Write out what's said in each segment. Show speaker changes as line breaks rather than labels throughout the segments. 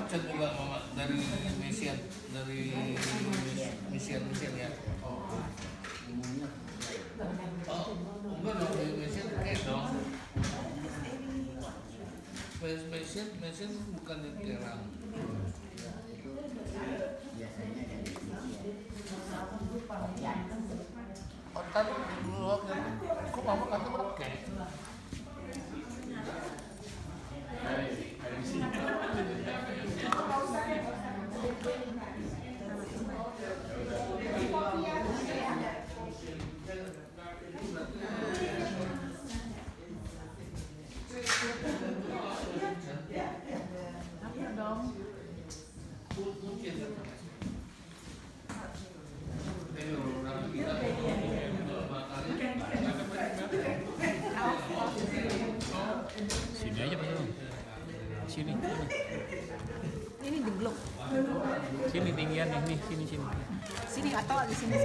Chat juga mama dari Mesian ya. Oh, enggak dong, dari Mesian kayak dong. Mesian bukan di Kerang.
Biasanya dari
Oh, tadi dulu waktu kok mama kata mereka?
Sini aja Pak. Sini.
Ini jeblok.
Sini tinggian nih, sini.
Sini atau di sini.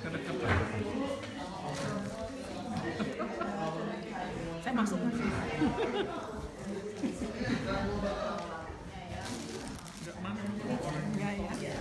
Kedeket.
Saya masuk.
Enggak mana?
Ya.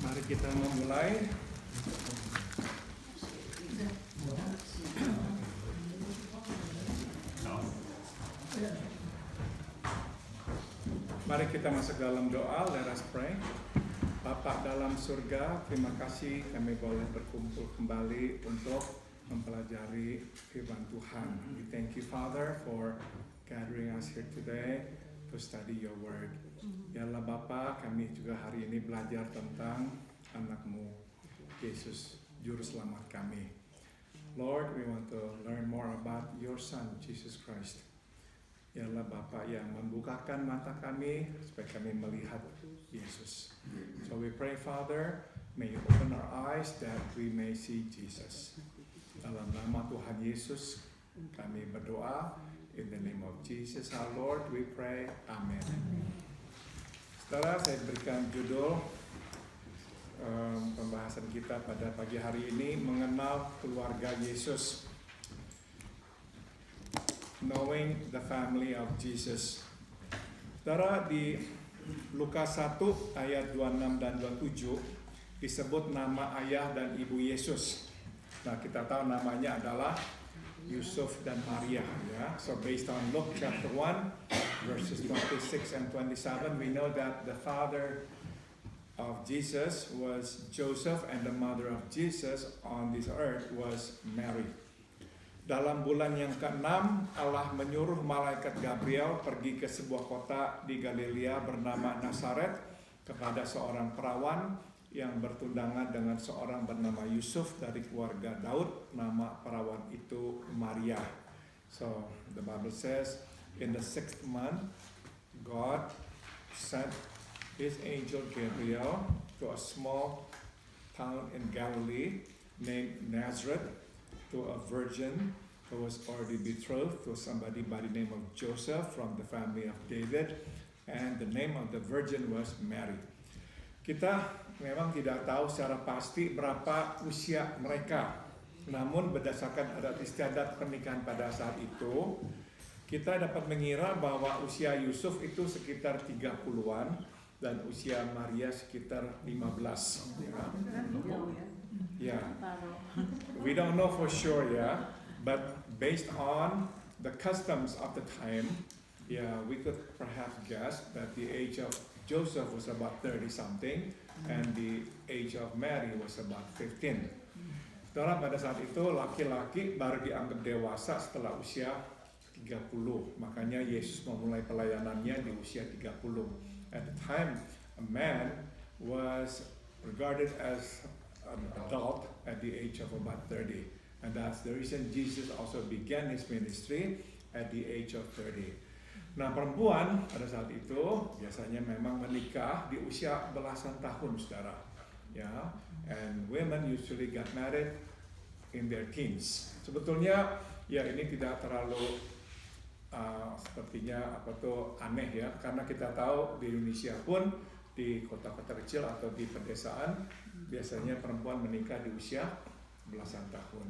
Mari kita memulai. Mari kita masuk dalam doa. Let us pray. Bapa dalam surga, terima kasih kami boleh berkumpul kembali untuk mempelajari firman Tuhan. We thank you, Father, for gathering us here today to study your word. Ya Allah Bapa, kami juga hari ini belajar tentang anak-Mu, Yesus, Juru Selamat kami. Lord, we want to learn more about your Son, Jesus Christ. Ya Allah Bapa yang membukakan mata kami supaya kami melihat Yesus. So we pray, Father, may you open our eyes that we may see Jesus. Dalam nama Tuhan Yesus kami berdoa. In the name of Jesus our Lord we pray. Amen. Setelah saya berikan judul pembahasan kita pada pagi hari ini, mengenal keluarga Yesus. Knowing the family of Jesus. Saudara, di Lukas 1 ayat 26 dan 27 disebut nama ayah dan ibu Yesus. Nah, kita tahu namanya adalah Yusuf dan Maria, ya. So based on Luke chapter 1 verses 26 and 27, we know that the father of Jesus was Joseph and the mother of Jesus on this earth was Mary. Dalam bulan yang ke-6, Allah menyuruh malaikat Gabriel pergi ke sebuah kota di Galilea bernama Nazaret kepada seorang perawan yang bertundangan dengan seorang bernama Yusuf dari keluarga Daud. Nama perawan itu Maria. So the Bible says, in the 6th month, God sent His angel Gabriel to a small town in Galilee named Nazareth, to a virgin who was already betrothed to somebody by the name of Joseph from the family of David, and the name of the virgin was Mary. Kita memang tidak tahu secara pasti berapa usia mereka, namun berdasarkan adat istiadat pernikahan pada saat itu, kita dapat mengira bahwa usia Yusuf itu sekitar 30-an dan usia Maria sekitar 15. Ya. We don't know for sure, ya, but based on the customs of the time, we could perhaps guess that the age of Joseph was about 30 something and the age of Mary was about 15. Setelah pada saat itu laki-laki baru dianggap dewasa setelah usia 30. Makanya Yesus memulai pelayanannya di usia 30. At the time, a man was regarded as an adult at the age of about 30. And that's the reason Jesus also began his ministry at the age of 30. Nah, perempuan pada saat itu biasanya memang menikah di usia belasan tahun, saudara. Ya, and women usually got married in their teens. Sebetulnya ya ini tidak terlalu sepertinya aneh ya, karena kita tahu di Indonesia pun di kota-kota kecil atau di pedesaan biasanya perempuan menikah di usia belasan tahun.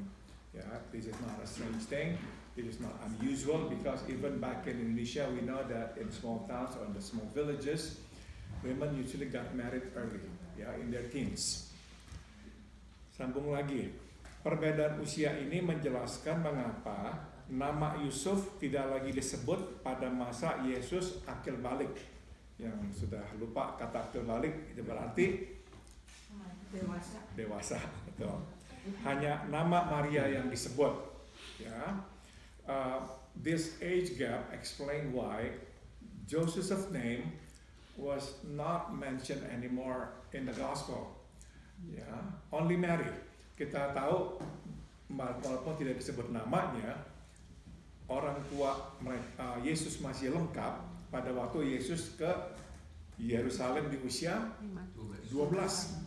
Ya, this is not a strange thing. It is not unusual because even back in Indonesia we know that in small towns or in the small villages women usually got married early, ya, in their teens. Sambung lagi. Perbedaan usia ini menjelaskan mengapa nama Yusuf tidak lagi disebut pada masa Yesus akil balik. Yang sudah lupa kata akil balik itu berarti dewasa, betul. Hanya nama Maria yang disebut. Ya, this age gap explain why Joseph's name was not mentioned anymore in the gospel. Ya, only Mary. Kita tahu walaupun tidak disebut namanya, orang tua Yesus masih lengkap pada waktu Yesus ke Yerusalem di usia 12.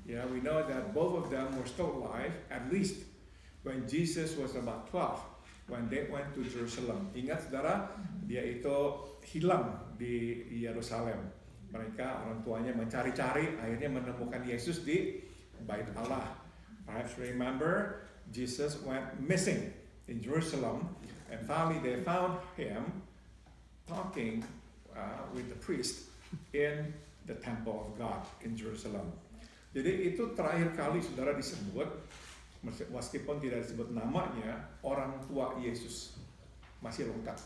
Yeah, we know that both of them were still alive at least when Jesus was about 12 when they went to Jerusalem. Ingat saudara, dia itu hilang di Yerusalem. Mereka orang tuanya mencari-cari, akhirnya menemukan Yesus di Bait Allah. Perhaps remember, Jesus went missing in Jerusalem, and finally they found him talking with the priest in the temple of God in Jerusalem. Jadi itu terakhir kali saudara disebut, meskipun tidak disebut namanya, orang tua Yesus masih lengkap.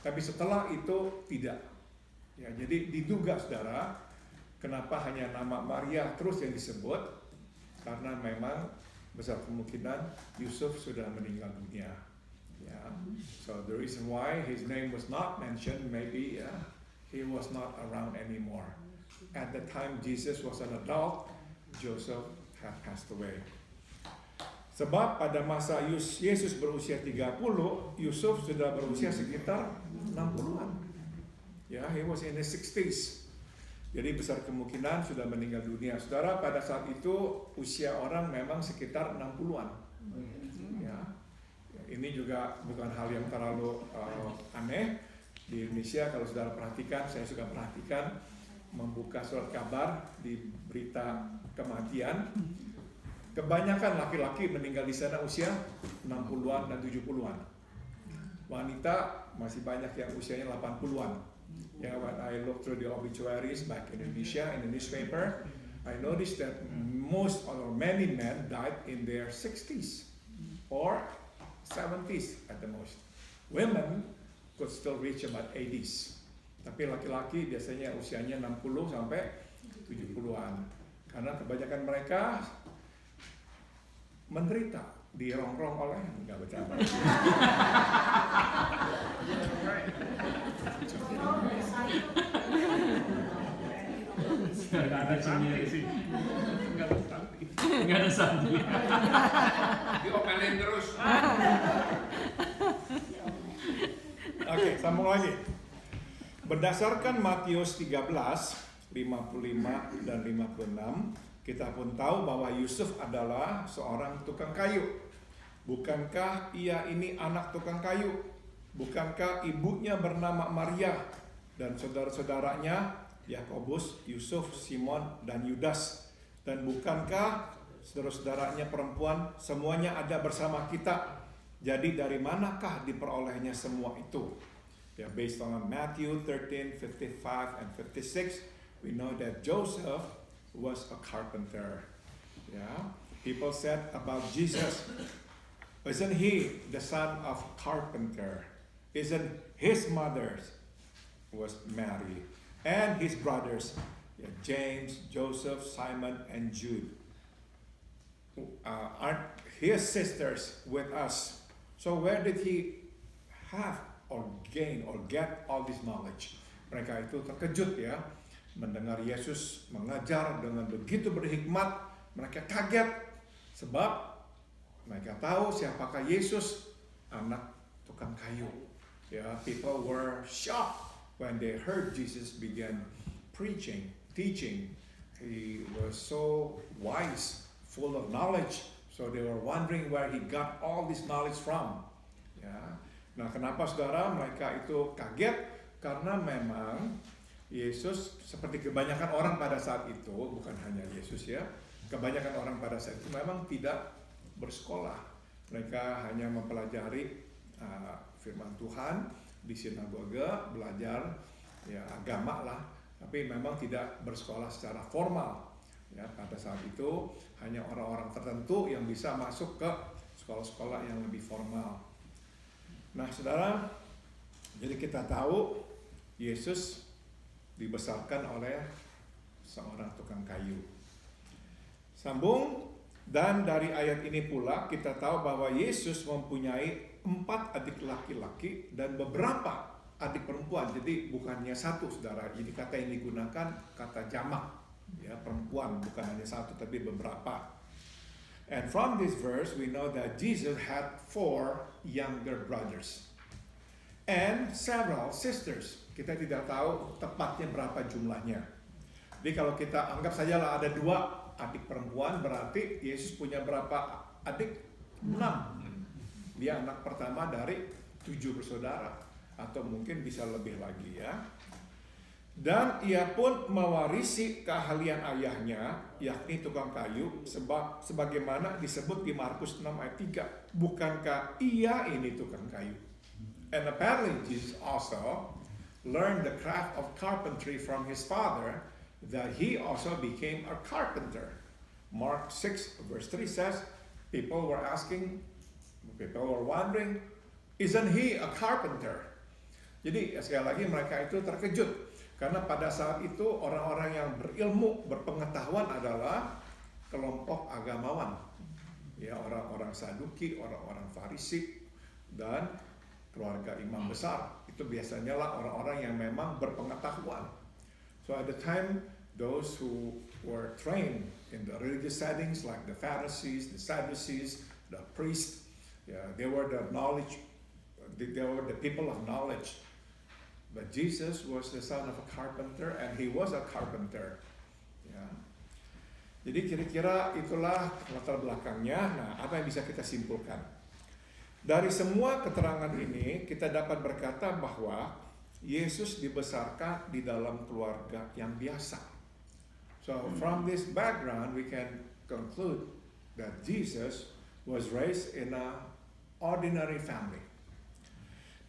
Tapi setelah itu tidak. Ya, jadi diduga saudara, kenapa hanya nama Maria terus yang disebut? Karena memang besar kemungkinan Yusuf sudah meninggal dunia. Ya, so the reason why his name was not mentioned, maybe he was not around anymore. At the time Jesus was an adult, Joseph had passed away. Sebab pada masa Yesus berusia 30, Yusuf sudah berusia sekitar 60-an. Ya, he was in his 60s. Jadi besar kemungkinan sudah meninggal dunia. Saudara, pada saat itu usia orang memang sekitar 60-an. Ya. Ini juga bukan hal yang terlalu aneh. Di Indonesia kalau saudara perhatikan, saya suka perhatikan, membuka surat kabar di berita kematian, kebanyakan laki-laki meninggal di sana usia 60-an dan 70-an. Wanita masih banyak yang usianya 80-an. Ya, when I look through the obituaries back in Indonesia in the newspaper, I noticed that most or many men died in their 60s or 70s at the most. Women could still reach about 80s. Tapi laki-laki biasanya usianya 60 sampai 70-an. Karena kebanyakan mereka menderita, dirongrong oleh, enggak bercanda.
Enggak ada santai sih. Enggak ada santai.
Diomelin terus.
Oke, sambung lagi. Berdasarkan Matius 13, 55 dan 56, kita pun tahu bahwa Yusuf adalah seorang tukang kayu. Bukankah ia ini anak tukang kayu? Bukankah ibunya bernama Maria dan saudara-saudaranya Yakobus, Yusuf, Simon, dan Yudas? Dan bukankah saudara-saudaranya perempuan semuanya ada bersama kita? Jadi dari manakah diperolehnya semua itu? Yeah, based on Matthew 13, 55 and 56, we know that Joseph was a carpenter. Yeah, people said about Jesus, isn't he the son of carpenter? Isn't his mother was Mary and his brothers, James, Joseph, Simon, and Jude? Aren't his sisters with us? So where did he have or gain or get all this knowledge? Mereka itu terkejut ya, mendengar Yesus mengajar dengan begitu berhikmat. Mereka kaget sebab mereka tahu siapakah Yesus, anak tukang kayu. Ya, people were shocked when they heard Jesus began preaching, teaching. He was so wise, full of knowledge, So they were wondering where he got all this knowledge from. Ya. Nah, kenapa saudara mereka itu kaget? Karena memang Yesus seperti kebanyakan orang pada saat itu, bukan hanya Yesus ya, kebanyakan orang pada saat itu memang tidak bersekolah. Mereka hanya mempelajari firman Tuhan di sinagoga, belajar ya agama lah, tapi memang tidak bersekolah secara formal. Ya, pada saat itu hanya orang-orang tertentu yang bisa masuk ke sekolah-sekolah yang lebih formal. Nah, saudara, jadi kita tahu Yesus dibesarkan oleh seorang tukang kayu. Sambung, dan dari ayat ini pula kita tahu bahwa Yesus mempunyai 4 adik laki-laki dan beberapa adik perempuan. Jadi bukannya satu, saudara. Ini kata yang digunakan kata jamak, ya, perempuan, bukan hanya satu tapi beberapa. And from this verse we know that Jesus had 4 younger brothers and several sisters. Kita tidak tahu tepatnya berapa jumlahnya. Jadi kalau kita anggap sajalah ada 2 adik perempuan, berarti Yesus punya berapa adik? 6. Dia anak pertama dari 7 bersaudara, atau mungkin bisa lebih lagi ya. Dan ia pun mewarisi keahlian ayahnya, yakni tukang kayu, sebagaimana disebut di Markus 6 ayat 3. Bukankah ia ini tukang kayu? And apparently Jesus also learned the craft of carpentry from his father, that he also became a carpenter. Mark 6 verse 3 says, people were wondering, isn't he a carpenter? Jadi sekali lagi mereka itu terkejut, karena pada saat itu orang-orang yang berilmu, berpengetahuan adalah kelompok agamawan, ya, orang-orang Saduki, orang-orang Farisi, dan keluarga imam besar. Itu biasanya lah orang-orang yang memang berpengetahuan. So at the time, those who were trained in the religious settings, like the Pharisees, the Sadducees, the priests, yeah, they were the people of knowledge. But Jesus was the son of a carpenter, and he was a carpenter. Ya. Jadi kira-kira itulah latar belakangnya. Nah, apa yang bisa kita simpulkan? Dari semua keterangan ini, kita dapat berkata bahwa Yesus dibesarkan di dalam keluarga yang biasa. So from this background, we can conclude that Jesus was raised in an ordinary family.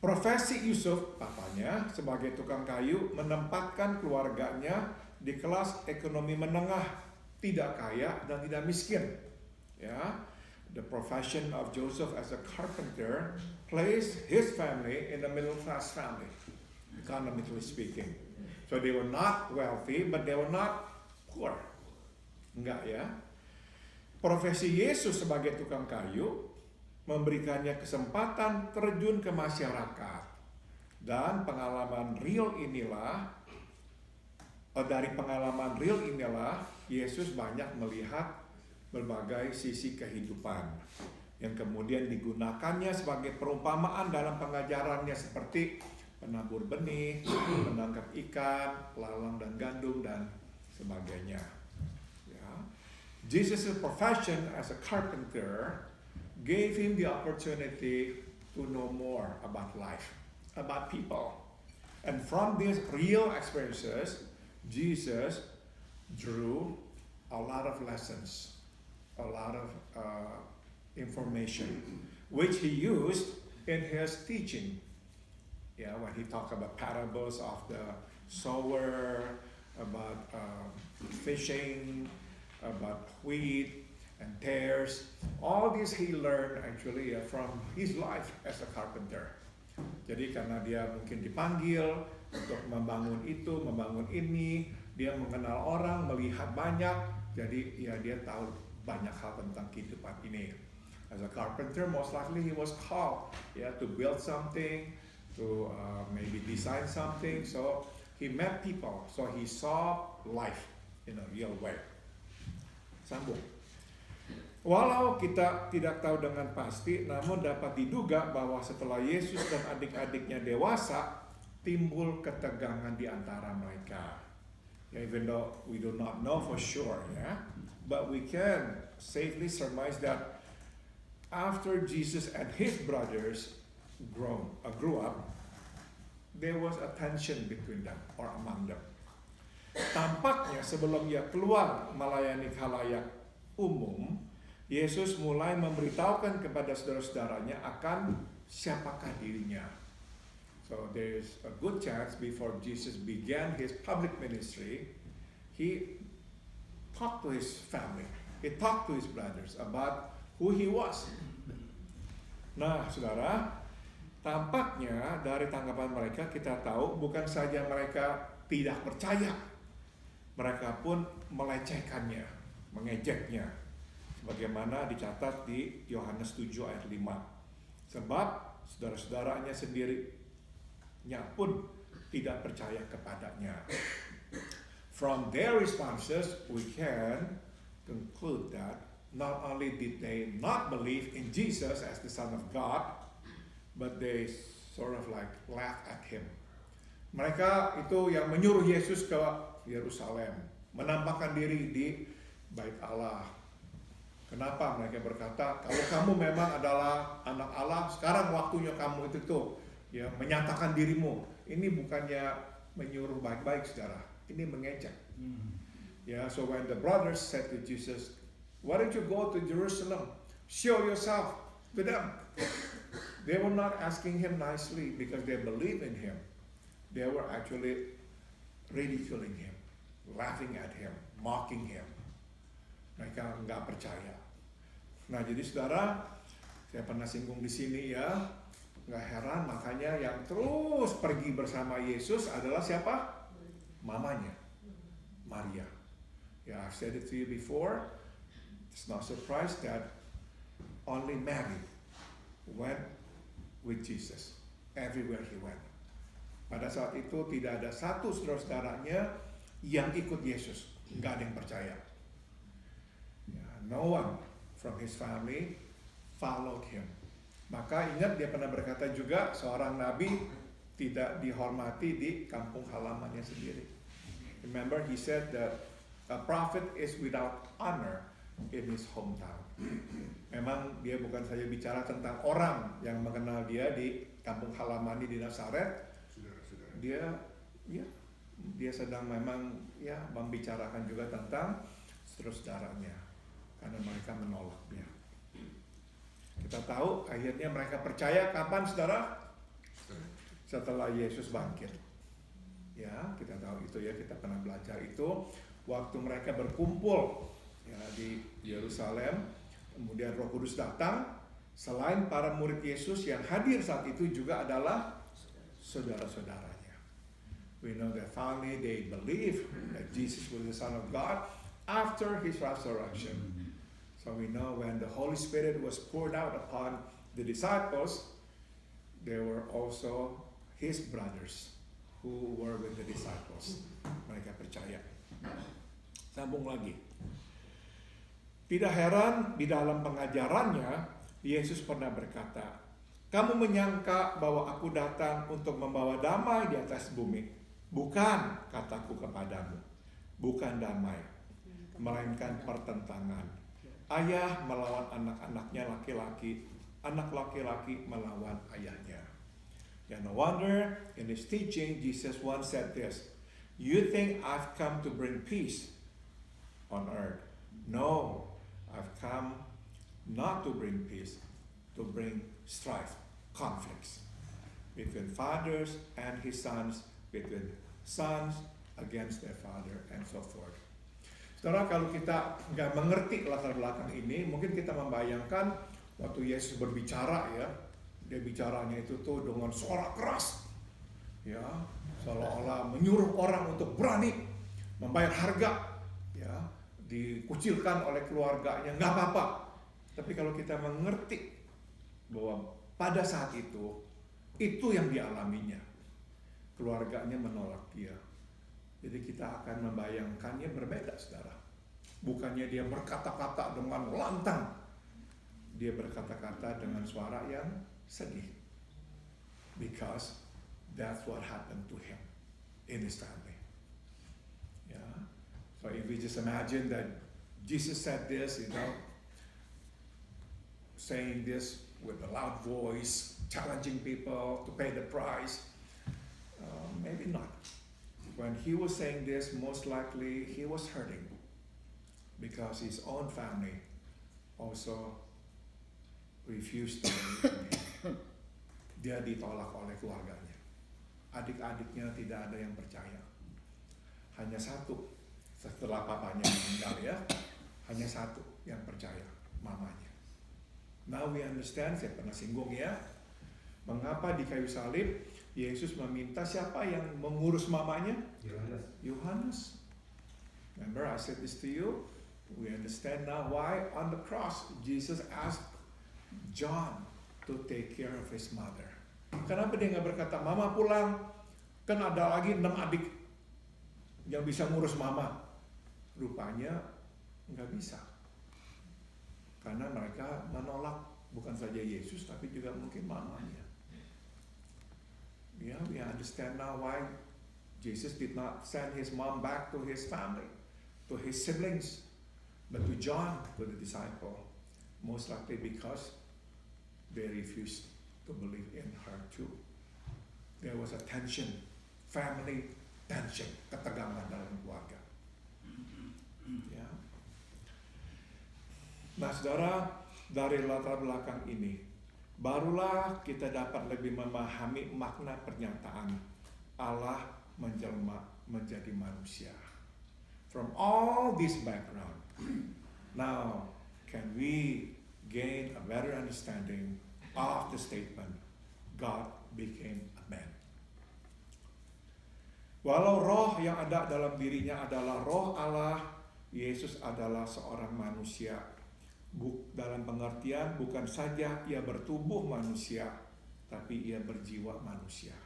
Profesi Yusuf, papanya, sebagai tukang kayu, menempatkan keluarganya di kelas ekonomi menengah, tidak kaya dan tidak miskin. Ya, the profession of Joseph as a carpenter placed his family in a middle class family, economically speaking. So they were not wealthy, but they were not poor. Enggak ya. Profesi Yesus sebagai tukang kayu memberikannya kesempatan terjun ke masyarakat, dan dari pengalaman real inilah Yesus banyak melihat berbagai sisi kehidupan yang kemudian digunakannya sebagai perumpamaan dalam pengajarannya, seperti penabur benih, menangkap ikan, lalang dan gandum, dan sebagainya. Ya. Jesus' profession as a carpenter gave him the opportunity to know more about life, about people. And from these real experiences, Jesus drew a lot of lessons, a lot of information, which he used in his teaching. Yeah, when he talked about parables of the sower, about fishing, about wheat and tares, all this he learned actually from his life as a carpenter. Jadi karena dia mungkin dipanggil untuk membangun itu, membangun ini, dia mengenal orang, melihat banyak, jadi ya dia tahu banyak hal tentang kehidupan ini. As a carpenter, most likely he was called, to build something, to maybe design something. So he met people, so he saw life in a real way. Sambung. Walau kita tidak tahu dengan pasti, namun dapat diduga bahwa setelah Yesus dan adik-adiknya dewasa, timbul ketegangan di antara mereka. Even though we do not know for sure, but we can safely surmise that after Jesus and his brothers grew up, there was a tension between them or among them. Tampaknya sebelum ia keluar melayani khalayak umum, Yesus mulai memberitahukan kepada saudara-saudaranya akan siapakah dirinya. So there's a good chance before Jesus began his public ministry, he talked to his family, he talked to his brothers about who he was. Nah, saudara, tampaknya dari tanggapan mereka kita tahu bukan saja mereka tidak percaya, mereka pun melecehkannya, mengejeknya. Sebagaimana dicatat di Yohanes 7 ayat 5. Sebab saudara-saudaranya sendirinya pun tidak percaya kepadanya. From their responses, we can conclude that not only did they not believe in Jesus as the Son of God, but they sort of like laughed at him. Mereka itu yang menyuruh Yesus ke Yerusalem, menampakkan diri di Bait Allah. Kenapa mereka berkata, kalau kamu memang adalah anak Allah, sekarang waktunya kamu itu tuh ya menyatakan dirimu. Ini bukannya menyuruh baik-baik, saudara. Ini mengejek. Ya, so when the brothers said to Jesus, "Why don't you go to Jerusalem? Show yourself to them." They were not asking him nicely because they believe in him. They were actually ridiculing him, laughing at him, mocking him. Mereka nggak percaya. Nah, jadi saudara, saya pernah singgung di sini ya, nggak heran makanya yang terus pergi bersama Yesus adalah siapa? Mamanya, Maria. Ya, I've said it to you before. It's not surprised that only Mary went with Jesus everywhere he went. Pada saat itu tidak ada satu saudara-saudaranya yang ikut Yesus, nggak ada yang percaya. No one from his family followed him. Maka ingat dia pernah berkata juga, seorang nabi tidak dihormati di kampung halamannya sendiri. Remember he said that a prophet is without honor in his hometown. Memang dia bukan saja bicara tentang orang yang mengenal dia di kampung halamannya di Nazaret. Dia sedang memang ya membicarakan juga tentang saudara-saudaranya. Karena mereka menolaknya. Kita tahu akhirnya mereka percaya kapan, saudara? Setelah Yesus bangkit. Ya, kita tahu itu ya, kita pernah belajar itu. Waktu mereka berkumpul ya, di Yerusalem, kemudian Roh Kudus datang. Selain para murid Yesus yang hadir saat itu juga adalah saudara-saudaranya. We know that finally they believe that Jesus was the Son of God after his resurrection. So we know when the Holy Spirit was poured out upon the disciples, there were also his brothers who were with the disciples. Mereka percaya. Sambung lagi. Tidak heran di dalam pengajarannya, Yesus pernah berkata, "Kamu menyangka bahwa aku datang untuk membawa damai di atas bumi. Bukan, kataku kepadamu. Bukan damai, melainkan pertentangan. Ayah melawan anak-anaknya laki-laki, anak laki-laki melawan ayahnya." And no wonder in his teaching Jesus once said this, "You think I've come to bring peace on earth? No, I've come not to bring peace, to bring strife, conflicts between fathers and his sons, between sons against their father, and so forth." Saudara, kalau kita nggak mengerti latar belakang ini, mungkin kita membayangkan waktu Yesus berbicara ya, dia bicaranya itu tuh dengan suara keras, ya, seolah-olah menyuruh orang untuk berani membayar harga, ya, dikucilkan oleh keluarganya, nggak apa-apa. Tapi kalau kita mengerti bahwa pada saat itu yang dialaminya, keluarganya menolak dia. Jadi kita akan membayangkannya berbeda, saudara. Bukannya dia berkata-kata dengan lantang, dia berkata-kata dengan suara yang sedih. Because that's what happened to him in his family. Yeah. So if we just imagine that Jesus said this, saying this with a loud voice, challenging people to pay the price. Maybe not. When he was saying this, most likely he was hurting because his own family also refused to believe in him. Dia ditolak oleh keluarganya. Adik-adiknya tidak ada yang percaya. Hanya satu setelah papanya meninggal ya, hanya satu yang percaya, mamanya. Now we understand, saya pernah singgung ya, mengapa di kayu salib Yesus meminta siapa yang mengurus mamanya? Yohanes. Remember I said this to you? We understand now why on the cross Jesus asked John to take care of his mother. Kenapa dia nggak berkata, mama pulang, kan ada lagi 6 adik yang bisa ngurus mama. Rupanya nggak bisa. Karena mereka menolak bukan saja Yesus tapi juga mungkin mamanya. Yeah, we understand now why Jesus did not send his mom back to his family, to his siblings, but to John, to the disciple. Most likely because they refused to believe in her too. There was a tension, family tension, ketegangan dalam keluarga. Ya. Nah, saudara, dari latar belakang ini, barulah kita dapat lebih memahami makna pernyataan Allah menjelma menjadi manusia. From all this background, now can we gain a better understanding of the statement, God became a man. Walau roh yang ada dalam dirinya adalah roh Allah, Yesus adalah seorang manusia. Dalam pengertian bukan saja ia bertubuh manusia, tapi ia berjiwa manusia.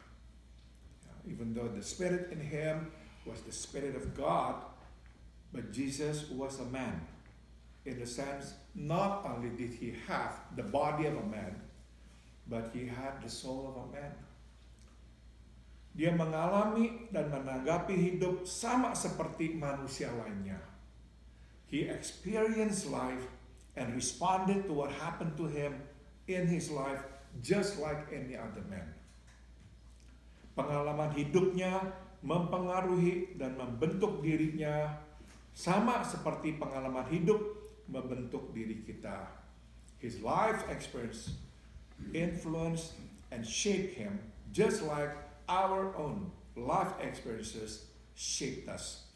Even though the spirit in him was the spirit of God, but Jesus was a man. In the sense, not only did he have the body of a man, but he had the soul of a man. Dia mengalami dan menanggapi hidup sama seperti manusia lainnya. He experienced life and responded to what happened to him in his life just like any other man. Pengalaman hidupnya mempengaruhi dan membentuk dirinya sama seperti pengalaman hidup membentuk diri kita. His life experience influenced and shaped him just like our own life experiences shaped us.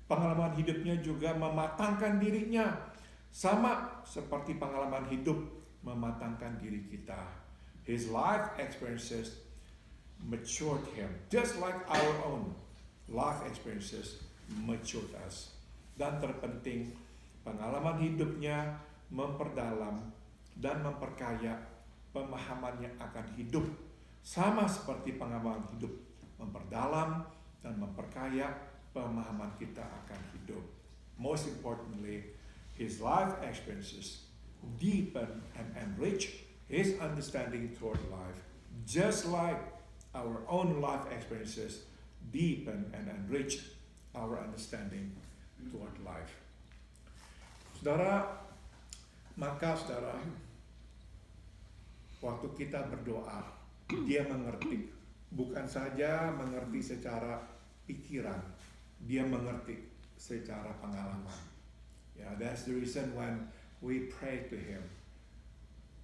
Pengalaman hidupnya juga mematangkan dirinya sama seperti pengalaman hidup mematangkan diri kita. His life experiences matured him, just like our own life experiences matured us. Dan terpenting, pengalaman hidupnya memperdalam dan memperkaya pemahamannya akan hidup, sama seperti pengalaman hidup memperdalam dan memperkaya pemahaman kita akan hidup. Most importantly, his life experiences deepen and enrich his understanding toward life, just like our own life experiences deepen and enrich our understanding toward life. Saudara, maka saudara, waktu kita berdoa, dia mengerti, bukan saja mengerti secara pikiran, dia mengerti secara pengalaman. Yeah, that's the reason when we pray to him,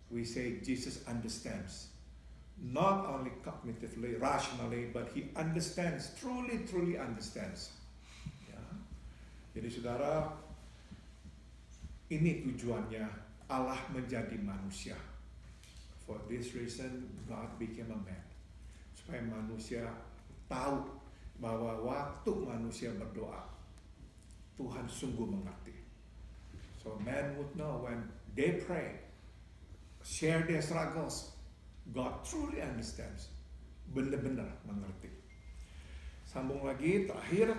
we say Jesus understands. Not only cognitively, rationally, but he understands, truly understands. Ya. Jadi saudara, ini tujuannya Allah menjadi manusia. For this reason, God became a man. Supaya manusia tahu bahwa waktu manusia berdoa, Tuhan sungguh mengerti. So man would know when they pray, share their struggles, God truly understands, benar-benar mengerti. Sambung lagi, terakhir,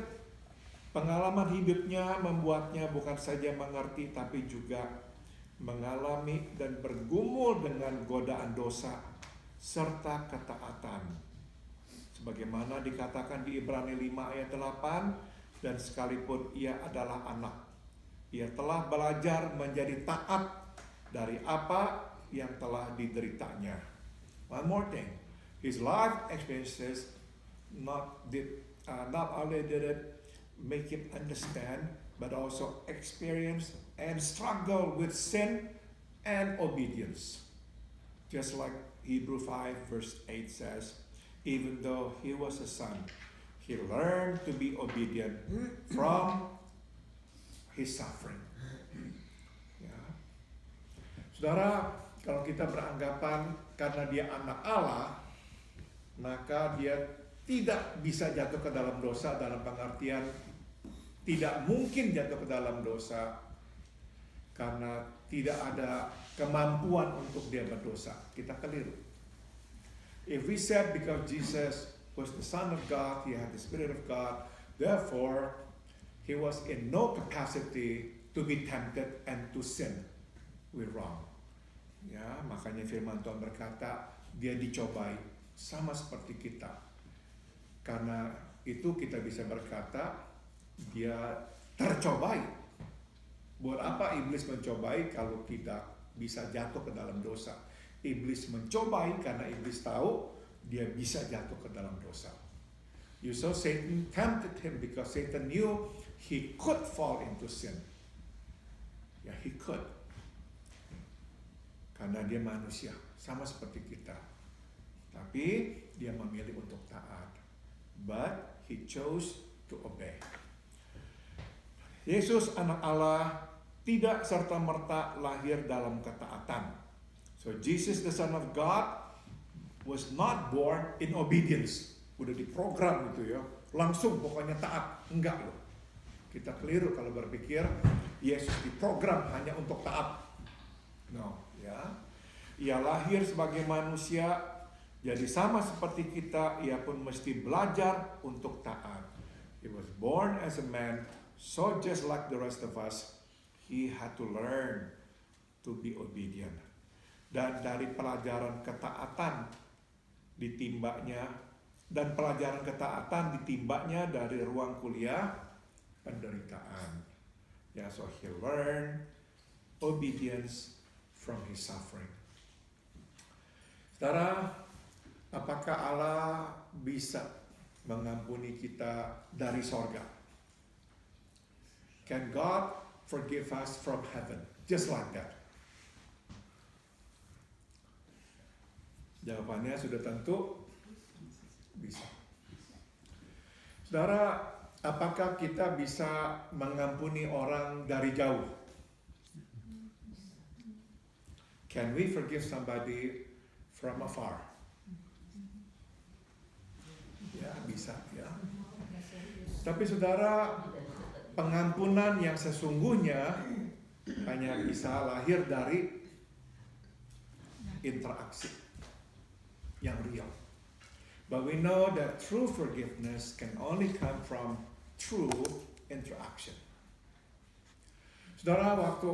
pengalaman hidupnya membuatnya bukan saja mengerti, tapi juga mengalami dan bergumul dengan godaan dosa, serta ketaatan. Sebagaimana dikatakan di Ibrani 5 ayat 8, dan sekalipun ia adalah anak, ia telah belajar menjadi taat dari apa yang telah dideritanya. One more thing, his life experiences not only did it make him understand, but also experience and struggle with sin and obedience. Just like Hebrew 5 verse 8 says, even though he was a son, he learned to be obedient from his suffering. Ya. Saudara, kalau kita beranggapan karena dia anak Allah, maka dia tidak bisa jatuh ke dalam dosa, dalam pengertian tidak mungkin jatuh ke dalam dosa karena tidak ada kemampuan untuk dia berdosa. Kita keliru. If we said because Jesus was the Son of God, he had the Spirit of God, therefore he was in no capacity to be tempted and to sin, we're wrong. Ya, makanya firman Tuhan berkata, dia dicobai sama seperti kita. Karena itu kita bisa berkata, dia tercobai. Buat apa iblis mencobai kalau kita bisa jatuh ke dalam dosa? Iblis mencobai karena iblis tahu dia bisa jatuh ke dalam dosa. You saw Satan tempted him because Satan knew he could fall into sin. Ya, he could. Karena dia manusia, sama seperti kita. Tapi dia memilih untuk taat. But he chose to obey. Yesus anak Allah tidak serta-merta lahir dalam ketaatan. So Jesus the Son of God was not born in obedience. Udah diprogram gitu ya, langsung pokoknya taat. Enggak loh. Kita keliru kalau berpikir Yesus diprogram hanya untuk taat. No, ya. Ia lahir sebagai manusia, jadi sama seperti kita, ia pun mesti belajar untuk taat. He was born as a man, so just like the rest of us, he had to learn to be obedient. Dan dari pelajaran ketaatan ditimbanya, dan pelajaran ketaatan ditimbanya dari ruang kuliah penderitaan. Ya, so he learned obedience from his suffering. Saudara, apakah Allah bisa mengampuni kita dari sorga? Can God forgive us from heaven? Just like that. Jawabannya sudah tentu bisa. Saudara, apakah kita bisa mengampuni orang dari jauh? Can we forgive somebody from afar? Ya, bisa ya. Tapi saudara, pengampunan yang sesungguhnya hanya bisa lahir dari interaksi yang real. But we know that true forgiveness can only come from true interaction. Saudara, waktu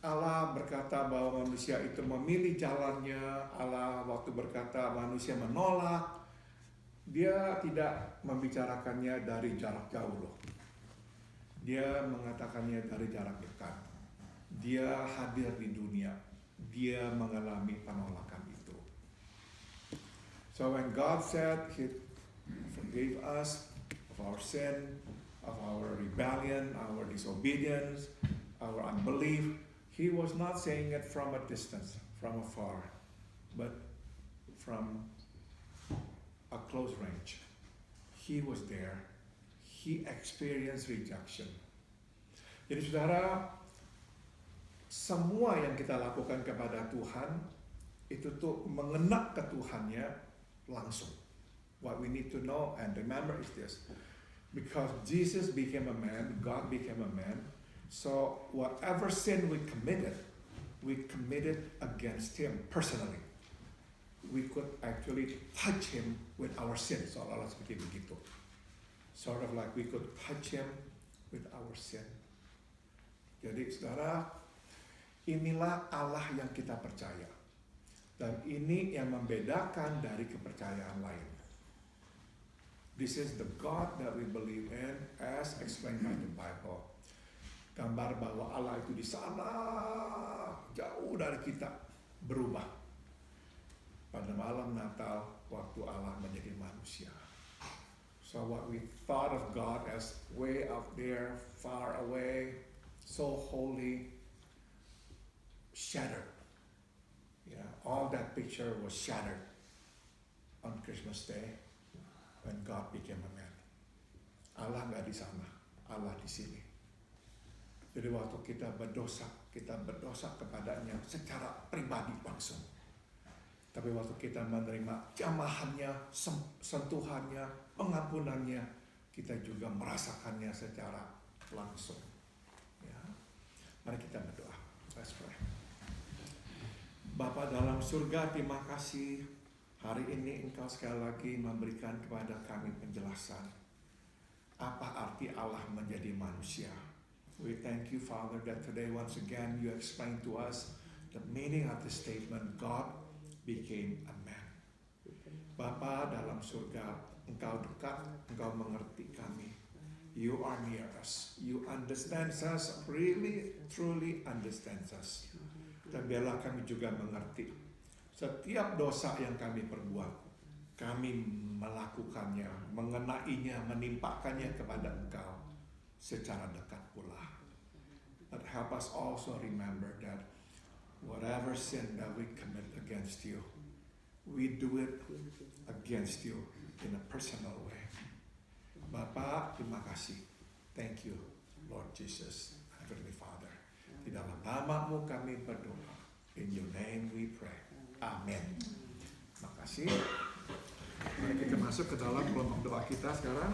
Allah berkata bahwa manusia itu memilih jalannya, Allah waktu berkata manusia menolak, dia tidak membicarakannya dari jarak jauh loh. Dia mengatakannya dari jarak dekat. Dia hadir di dunia. Dia mengalami penolakan itu. So when God said He forgave us of our sin, of our rebellion, our disobedience, our unbelief, He was not saying it from a distance, from afar, but from a close range. He was there. He experienced rejection. Jadi saudara, semua yang kita lakukan kepada Tuhan itu tuh mengena ke Tuhannya langsung. What we need to know and remember is this. Because Jesus became a man, God became a man, so whatever sin we committed against Him personally. We could actually touch Him with our sin, seolah-olah seperti begitu. Sort of like we could touch Him with our sin. Jadi saudara, inilah Allah yang kita percaya. Dan ini yang membedakan dari kepercayaan lain. This is the God that we believe in as explained by the Bible. Gambar bahwa Allah itu di sana, jauh dari kita, berubah. Pada malam Natal, waktu Allah menjadi manusia. So what we thought of God as way out there, far away, so holy, shattered. Yeah, all that picture was shattered on Christmas Day when God became a man. Allah nggak di sana, Allah di sini. Jadi waktu kita berdosa kepadanya secara pribadi langsung. Tapi waktu kita menerima jamahannya, sentuhannya, pengampunannya, kita juga merasakannya secara langsung. Ya. Mari kita berdoa. Let's pray. Bapa dalam surga, terima kasih hari ini Engkau sekali lagi memberikan kepada kami penjelasan apa arti Allah menjadi manusia. We thank you, Father, that today once again you explain to us the meaning of the statement, God became a man. Bapa dalam surga, Engkau dekat, Engkau mengerti kami. You are near us. You understand us, really, truly understand us. Dan biarlah kami juga mengerti setiap dosa yang kami perbuat, kami melakukannya, mengenainya, menimpakannya kepada Engkau secara dekat pula. But help us also remember that whatever sin that we commit against you, we do it against you in a personal way. Bapa, terima kasih. Thank you, Lord Jesus, Heavenly Father. Di dalam nama-Mu kami berdoa. In your name we pray. Amen. Terima kasih. Mari kita masuk ke dalam kelompok doa kita sekarang.